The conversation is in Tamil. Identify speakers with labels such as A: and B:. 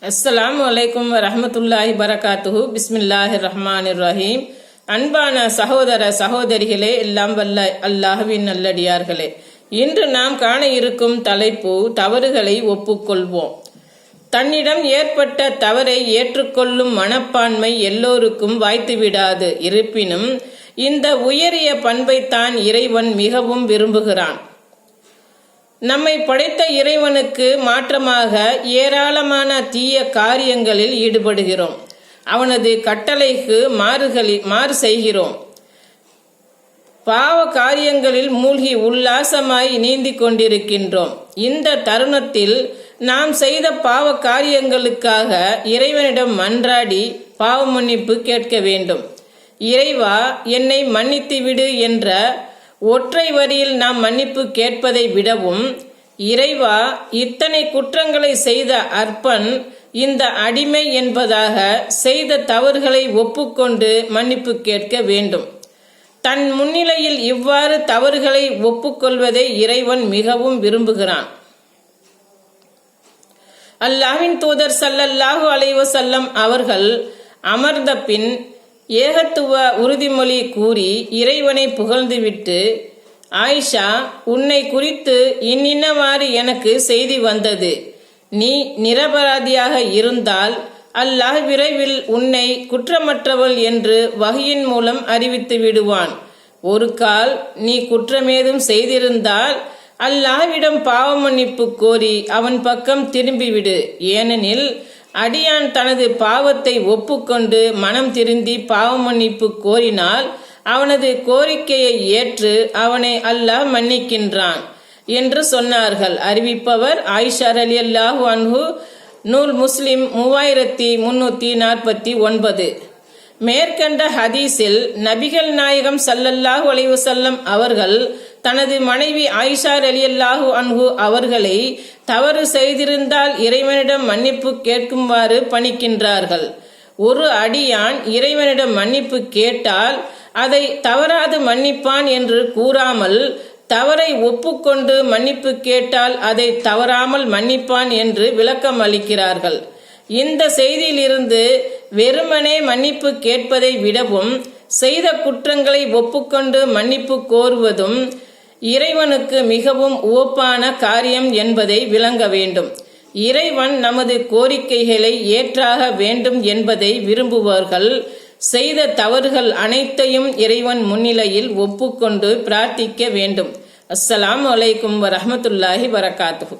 A: அஸ்ஸலாமு அலைக்கும் வரஹ்மத்துல்லாஹி பரகாத்துஹு. பிஸ்மில்லாஹிர் ரஹ்மானிர் ரஹீம். அன்பான சகோதர சகோதரிகளே, எல்லாம் வல்ல அல்லாஹ்வின் நல்லடியார்களே, இன்று நாம் காண இருக்கும் தலைப்பு தவறுகளை ஒப்புக்கொள்வோம். தன்னிடம் ஏற்பட்ட தவறை ஏற்றுக்கொள்ளும் மனப்பான்மை எல்லோருக்கும் வாய்த்துவிடாது. இருப்பினும் இந்த உயரிய பண்பைத்தான் இறைவன் மிகவும் விரும்புகிறான். நம்மை படைத்த இறைவனுக்கு மாற்றமாக ஏராளமான தீய காரியங்களில் ஈடுபடுகிறோம். அவனது கட்டளைக்கு மாறு செய்கிறோம். பாவ காரியங்களில் மூழ்கி உல்லாசமாய் நீந்தி கொண்டிருக்கின்றோம். இந்த தருணத்தில் நாம் செய்த பாவ காரியங்களுக்காக இறைவனிடம் மன்றாடி பாவ மன்னிப்பு கேட்க வேண்டும். இறைவா, என்னை மன்னித்து விடு என்ற ஒற்றை வரியில் நாம் மன்னிப்பு கேட்பதை விடவும், இறைவா, இத்தனை குற்றங்களை செய்த அற்பன் இந்த அடிமை என்பதாக செய்த தவறுகளை ஒப்புக்கொண்டு மன்னிப்பு கேட்க வேண்டும். தன் முன்னிலையில் இவ்வாறு தவறுகளை ஒப்புக்கொள்வதை இறைவன் மிகவும் விரும்புகிறான். அல்லாஹ்வின் தூதர் ஸல்லல்லாஹு அலைஹி வஸல்லம் அவர்கள் அமர்ந்த பின் ஏகத்துவ உறுதிமொழி கூறி இறைவனை புகழ்ந்துவிட்டு, ஆயிஷா, உன்னை குறித்து இன்னின்னவாறு எனக்கு செய்தி வந்தது. நீ நிரபராதியாக இருந்தால் அல்லாஹ் விரைவில் உன்னை குற்றமற்றவள் என்று வஹ்யின் மூலம் அறிவித்து விடுவான். ஒரு கால் நீ குற்றமேதும் செய்திருந்தால் அல்லாஹ்விடம் பாவ மன்னிப்பு கோரி அவன் பக்கம் திரும்பிவிடு. ஏனெனில் அடியான் தனது பாவத்தை ஒப்புக்கொண்டு மனம் திருந்தி பாவ மன்னிப்பு கோரினால் அவனது கோரிக்கையை ஏற்று அவனை அல்லாஹ் மன்னிக்கின்றான் என்று சொன்னார்கள். அறிவிப்பவர் ஆயிஷா ரலியல்லாஹு அன்ஹு. நூல் முஸ்லிம் 3349. மேற்கண்ட ஹதீஸில் நபிகள் நாயகம் ஸல்லல்லாஹு அலைஹி வஸல்லம் அவர்கள் தனது மனைவி ஆயிஷா ரலியல்லாஹு அன்ஹு அவர்களை தவறு செய்திருந்தால் இறைவனிடம் மன்னிப்பு கேட்குமாறு பணிக்கின்றார்கள். ஒரு அடியான் இறைவனிடம் மன்னிப்பு கேட்டால் அதை தவறாது மன்னிப்பான் என்று கூறாமல், தவறை ஒப்புக்கொண்டு மன்னிப்பு கேட்டால் அதை தவறாமல் மன்னிப்பான் என்று விளக்கம் அளிக்கிறார்கள். இந்த செய்தியிலிருந்து வெறுமனே மன்னிப்பு கேட்பதை விடவும் செய்த குற்றங்களை ஒப்புக்கொண்டு மன்னிப்பு கோருவதும் இறைவனுக்கு மிகவும் உவப்பான காரியம் என்பதை விளங்க வேண்டும். இறைவன் நமது கோரிக்கைகளை ஏற்றாக வேண்டும் என்பதை விரும்புபவர்கள் செய்த தவறுகள் அனைத்தையும் இறைவன் முன்னிலையில் ஒப்புக்கொண்டு பிரார்த்திக்க வேண்டும். அஸ்ஸலாமு அலைக்கும் வரஹ்மத்துல்லாஹி வரகாத்துஹு.